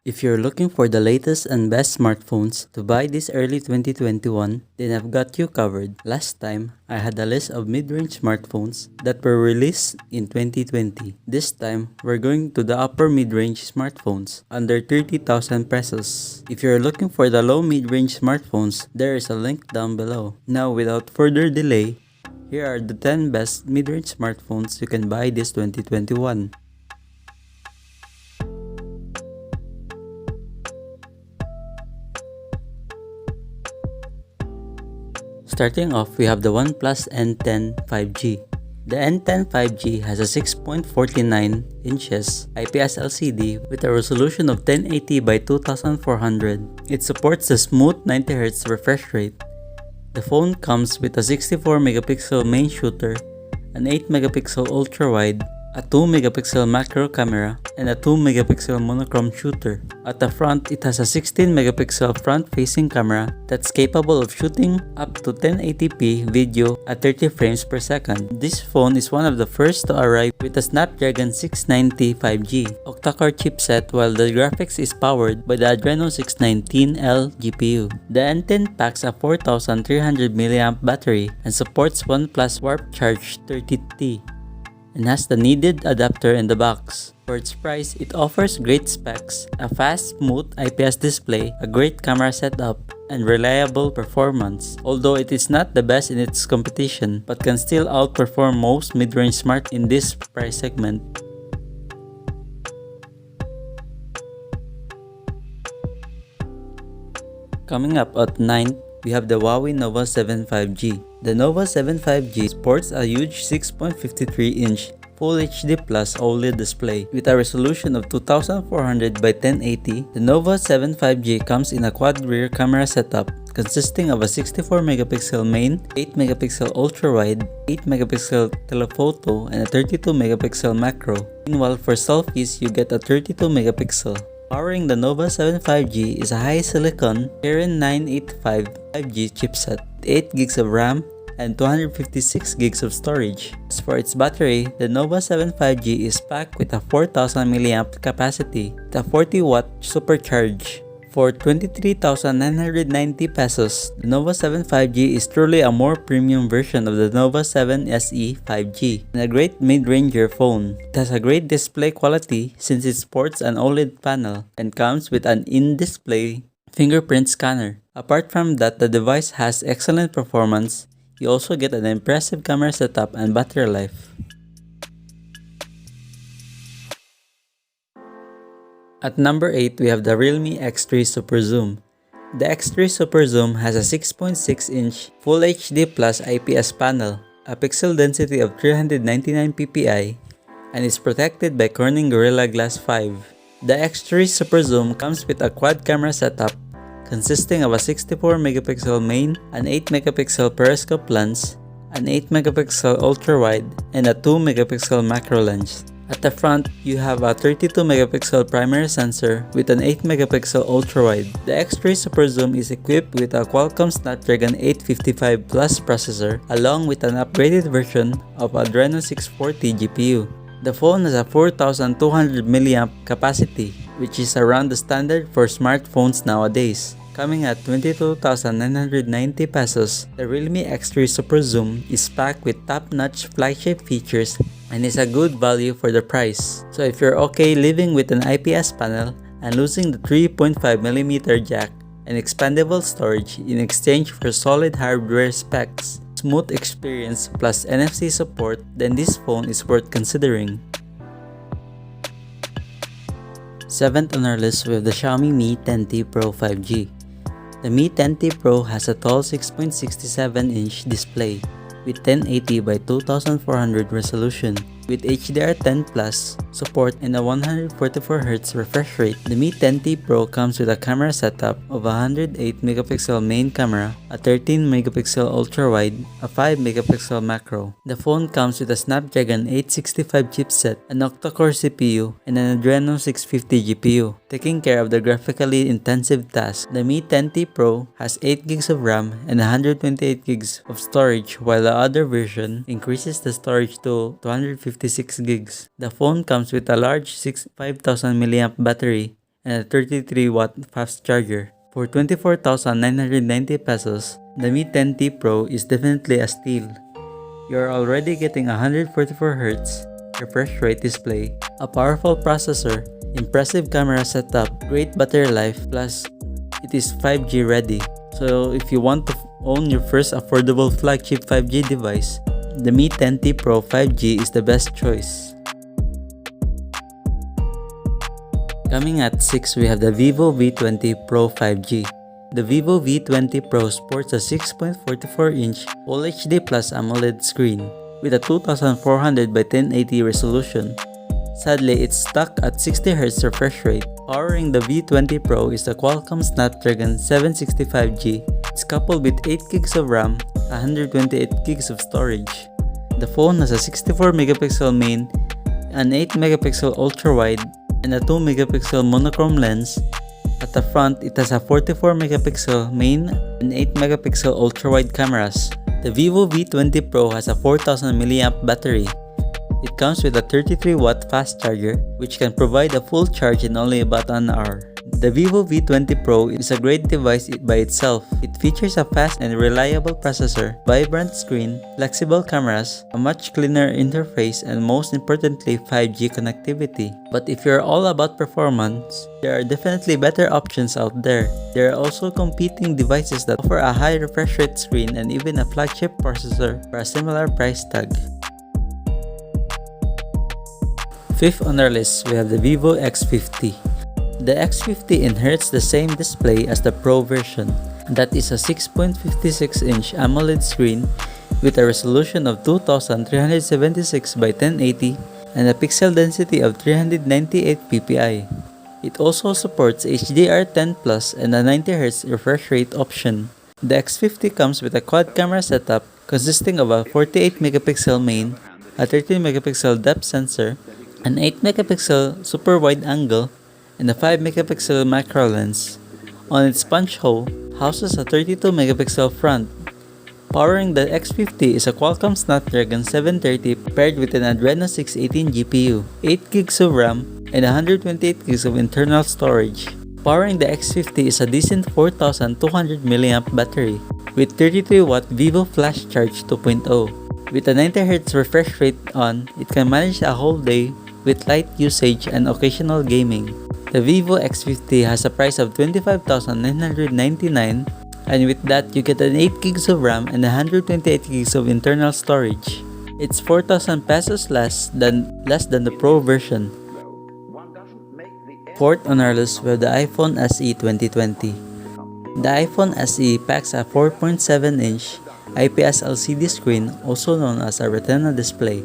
If you're looking for the latest and best smartphones to buy this early 2021, then I've got you covered. Last time, I had a list of mid-range smartphones that were released in 2020. This time, we're going to the upper mid-range smartphones under 30,000 pesos. If you're looking for the low mid-range smartphones, there is a link down below. Now, without further delay, here are the 10 best mid-range smartphones you can buy this 2021. Starting off, we have the OnePlus N10 5G. The N10 5G has a 6.49 inches IPS LCD with a resolution of 1080 by 2400. It supports the smooth 90Hz refresh rate. The phone comes with a 64 megapixel main shooter, an 8 megapixel ultra-wide, a 2 megapixel macro camera, and a 2 megapixel monochrome shooter. At the front, it has a 16 megapixel front-facing camera that's capable of shooting up to 1080p video at 30 frames per second. This phone is one of the first to arrive with a Snapdragon 690 5G octa-core chipset, while the graphics is powered by the Adreno 619L GPU. The N10 packs a 4300 mAh battery and supports OnePlus Warp Charge 30T. And has the needed adapter in the box. For its price, it offers great specs, a fast, smooth IPS display, a great camera setup, and reliable performance. Although it is not the best in its competition, but can still outperform most mid-range smart in this price segment. Coming up at 9th, we have the Huawei Nova 7 5G. The Nova 7 5G sports a huge 6.53-inch Full HD Plus OLED display with a resolution of 2400 by 1080. The Nova 7 5G comes in a quad rear camera setup consisting of a 64 megapixel main, 8 megapixel ultra-wide, 8 megapixel telephoto, and a 32 megapixel macro. Meanwhile, for selfies, you get a 32 megapixel. Powering the Nova 7 5G is a high-silicon Kirin 985 5G chipset, 8 GB of RAM, and 256 GB of storage. As for its battery, the Nova 7 5G is packed with a 4000 mAh capacity with a 40-watt supercharge. For 23,990 pesos, the Nova 7 5G is truly a more premium version of the Nova 7 SE 5G and a great mid-ranger phone. It has a great display quality since it sports an OLED panel and comes with an in-display fingerprint scanner. Apart from that, the device has excellent performance. You also get an impressive camera setup and battery life. At number 8, we have the Realme X3 SuperZoom. The X3 SuperZoom has a 6.6-inch Full HD Plus IPS panel, a pixel density of 399 ppi, and is protected by Corning Gorilla Glass 5. The X3 SuperZoom comes with a quad camera setup consisting of a 64 megapixel main, an 8 megapixel periscope lens, an 8 megapixel ultra-wide, and a 2 megapixel macro lens. At the front, you have a 32 megapixel primary sensor with an 8 megapixel ultra-wide. The X3 SuperZoom is equipped with a Qualcomm Snapdragon 855 Plus processor along with an upgraded version of Adreno 640 GPU. The phone has a 4200 mAh capacity, which is around the standard for smartphones nowadays. Coming at 22,990 pesos, the Realme X3 SuperZoom is packed with top-notch flagship features and is a good value for the price. So if you're okay living with an IPS panel and losing the 3.5mm jack and expandable storage in exchange for solid hardware specs, smooth experience plus NFC support, then this phone is worth considering. 7th on our list, we have the Xiaomi Mi 10T Pro 5G. The Mi 10T Pro has a tall 6.67-inch display with 1080 by 2400 resolution. With HDR10 Plus support and a 144Hz refresh rate, the Mi 10T Pro comes with a camera setup of a 108 megapixel main camera, a 13 megapixel ultra-wide, a 5 megapixel macro. The phone comes with a Snapdragon 865 chipset, an octa-core CPU, and an Adreno 650 GPU, taking care of the graphically intensive tasks. The Mi 10T Pro has 8 GB of RAM and 128 GB of storage, while the other version increases the storage to 256 GB. The phone comes with a large 5000 mAh battery and a 33-watt fast charger. For 24,990 pesos, the Mi 10T Pro is definitely a steal. You're already getting a 144Hz refresh rate display, a powerful processor, impressive camera setup, great battery life, plus it is 5G ready. So if you want to own your first affordable flagship 5G device, the Mi 10T Pro 5G is the best choice. Coming at 6, we have the Vivo V20 Pro 5G. The Vivo V20 Pro sports a 6.44-inch Full HD Plus AMOLED screen with a 2400 by 1080 resolution. Sadly, it's stuck at 60Hz refresh rate. Powering the V20 Pro is the Qualcomm Snapdragon 765G. It's coupled with 8GB of RAM, 128GB of storage. The phone has a 64MP main, an 8MP ultra-wide, and a 2MP monochrome lens. At the front, it has a 44MP main and 8MP ultra-wide cameras. The Vivo V20 Pro has a 4000mAh battery. It comes with a 33-watt fast charger, which can provide a full charge in only about an hour. The Vivo V20 Pro is a great device by itself. It features a fast and reliable processor, vibrant screen, flexible cameras, a much cleaner interface, and most importantly, 5G connectivity. But if you're all about performance, there are definitely better options out there. There are also competing devices that offer a high refresh rate screen and even a flagship processor for a similar price tag. Fifth on our list, we have the Vivo X50. The X50 inherits the same display as the Pro version. That is a 6.56-inch AMOLED screen with a resolution of 2376 by 1080 and a pixel density of 398 ppi. It also supports HDR10 Plus and a 90Hz refresh rate option. The X50 comes with a quad camera setup consisting of a 48MP main, a 13MP depth sensor, an 8MP super wide angle, and a 5MP macro lens. On its punch hole, houses a 32MP front. Powering the X50 is a Qualcomm Snapdragon 730 paired with an Adreno 618 GPU, 8GB of RAM, and 128GB of internal storage. Powering the X50 is a decent 4200mAh battery with 33-watt Vivo Flash Charge 2.0. With a 90Hz refresh rate on, it can manage a whole day with light usage and occasional gaming. The Vivo X50 has a price of 25,999, and with that you get an 8GB of RAM and 128GB of internal storage. It's 4,000 pesos less than the Pro version. Fourth on our list, we have the iPhone SE 2020. The iPhone SE packs a 4.7-inch IPS LCD screen, also known as a Retina display,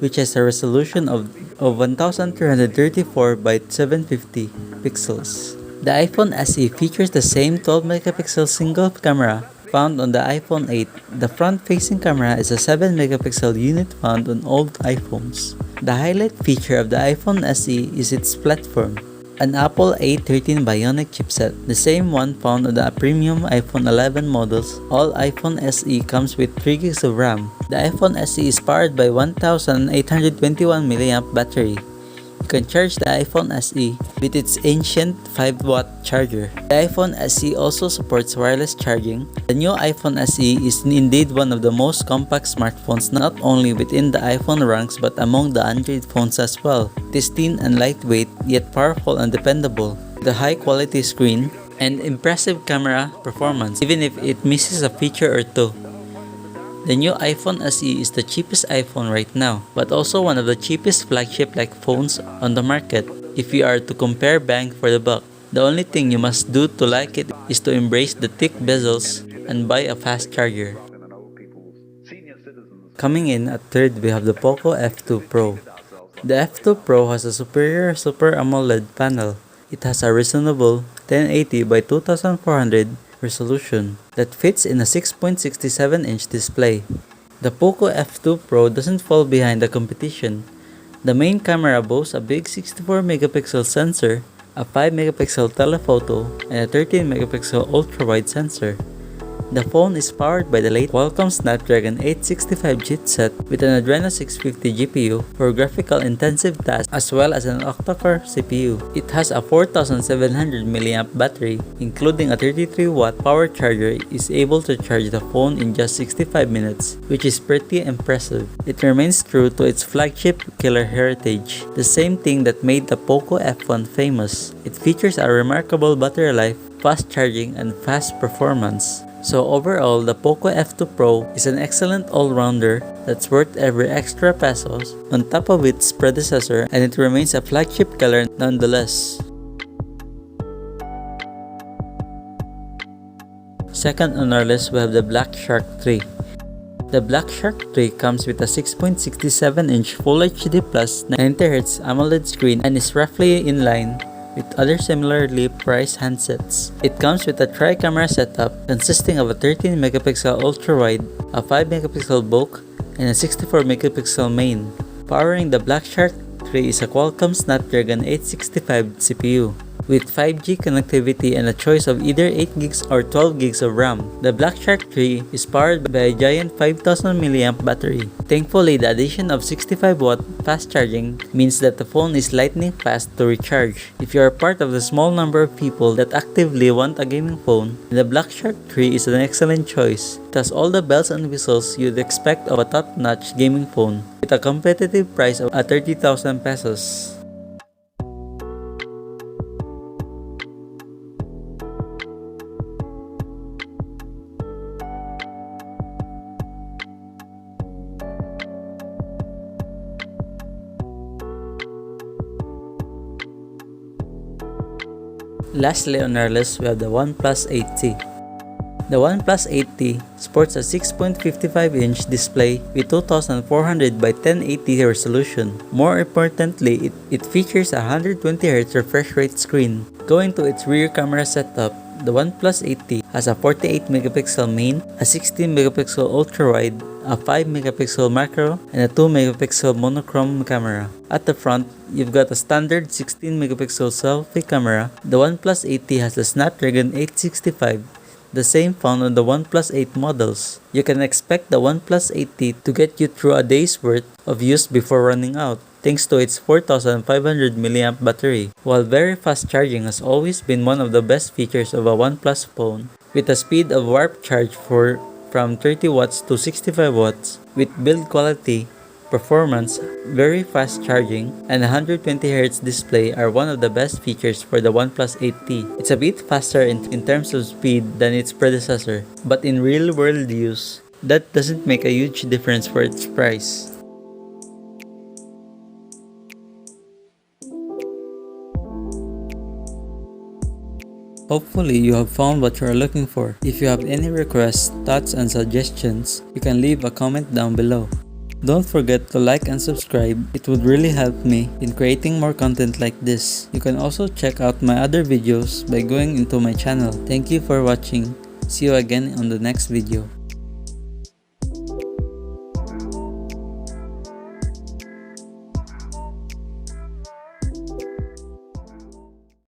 which has a resolution of 1334 by 750 pixels. The iPhone SE features the same 12MP single camera found on the iPhone 8. The front-facing camera is a 7MP unit found on old iPhones. The highlight feature of the iPhone SE is its platform, an Apple A13 Bionic chipset, the same one found on the premium iPhone 11 models. All iPhone SE comes with 3GB of RAM. The iPhone SE is powered by 1821mAh battery. You can charge the iPhone SE with its ancient 5-watt charger. The iPhone SE also supports wireless charging. The new iPhone SE is indeed one of the most compact smartphones not only within the iPhone ranks but among the Android phones as well. It is thin and lightweight, yet powerful and dependable. The high-quality screen and impressive camera performance, even if it misses a feature or two. The new iPhone SE is the cheapest iPhone right now, but also one of the cheapest flagship-like phones on the market. If you are to compare bang for the buck, the only thing you must do to like it is to embrace the thick bezels and buy a fast charger. Coming in at third, we have the Poco F2 Pro. The F2 Pro has a superior Super AMOLED panel. It has a reasonable 1080 by 2400 resolution that fits in a 6.67-inch display. The Poco F2 Pro doesn't fall behind the competition. The main camera boasts a big 64MP sensor, a 5MP telephoto, and a 13MP ultra-wide sensor. The phone is powered by the late Qualcomm Snapdragon 865 chipset with an Adreno 650 GPU for graphical intensive tasks as well as an octa-core CPU. It has a 4700 mAh battery, including a 33-watt power charger is able to charge the phone in just 65 minutes, which is pretty impressive. It remains true to its flagship killer heritage, the same thing that made the Poco F1 famous. It features a remarkable battery life, fast charging, and fast performance. So overall, the Poco F2 Pro is an excellent all-rounder that's worth every extra pesos on top of its predecessor, and it remains a flagship killer nonetheless. Second on our list, we have the Black Shark 3. The Black Shark 3 comes with a 6.67-inch Full HD Plus 90Hz AMOLED screen and is roughly in line with other similarly priced handsets. It comes with a tri-camera setup consisting of a 13-megapixel ultra-wide, a 5-megapixel bulk, and a 64-megapixel main. Powering the Black Shark 3 is a Qualcomm Snapdragon 865 CPU. With 5G connectivity and a choice of either 8GB or 12GB of RAM. The Black Shark 3 is powered by a giant 5000 mAh battery. Thankfully, the addition of 65-watt fast charging means that the phone is lightning fast to recharge. If you are part of the small number of people that actively want a gaming phone, the Black Shark 3 is an excellent choice. It has all the bells and whistles you'd expect of a top-notch gaming phone with a competitive price of 30,000 pesos. Lastly on our list, we have the OnePlus 8T. The OnePlus 8T sports a 6.55-inch display with 2400 by 1080 resolution. More importantly, it features a 120Hz refresh rate screen. Going to its rear camera setup, the OnePlus 8T has a 48-megapixel main, a 16-megapixel ultra-wide, a 5-megapixel macro, and a 2-megapixel monochrome camera. At the front, you've got a standard 16-megapixel selfie camera. The OnePlus 8T has a Snapdragon 865, the same found on the OnePlus 8 models. You can expect the OnePlus 8T to get you through a day's worth of use before running out, thanks to its 4500 mAh battery. While very fast charging has always been one of the best features of a OnePlus phone, with a speed of warp charge from 30 watts to 65 watts, with build quality, performance, very fast charging, and 120Hz display are one of the best features for the OnePlus 8T. It's a bit faster in terms of speed than its predecessor, but in real-world use, that doesn't make a huge difference for its price. Hopefully, you have found what you are looking for. If you have any requests, thoughts, and suggestions, you can leave a comment down below. Don't forget to like and subscribe, it would really help me in creating more content like this. You can also check out my other videos by going into my channel. Thank you for watching. See you again on the next video.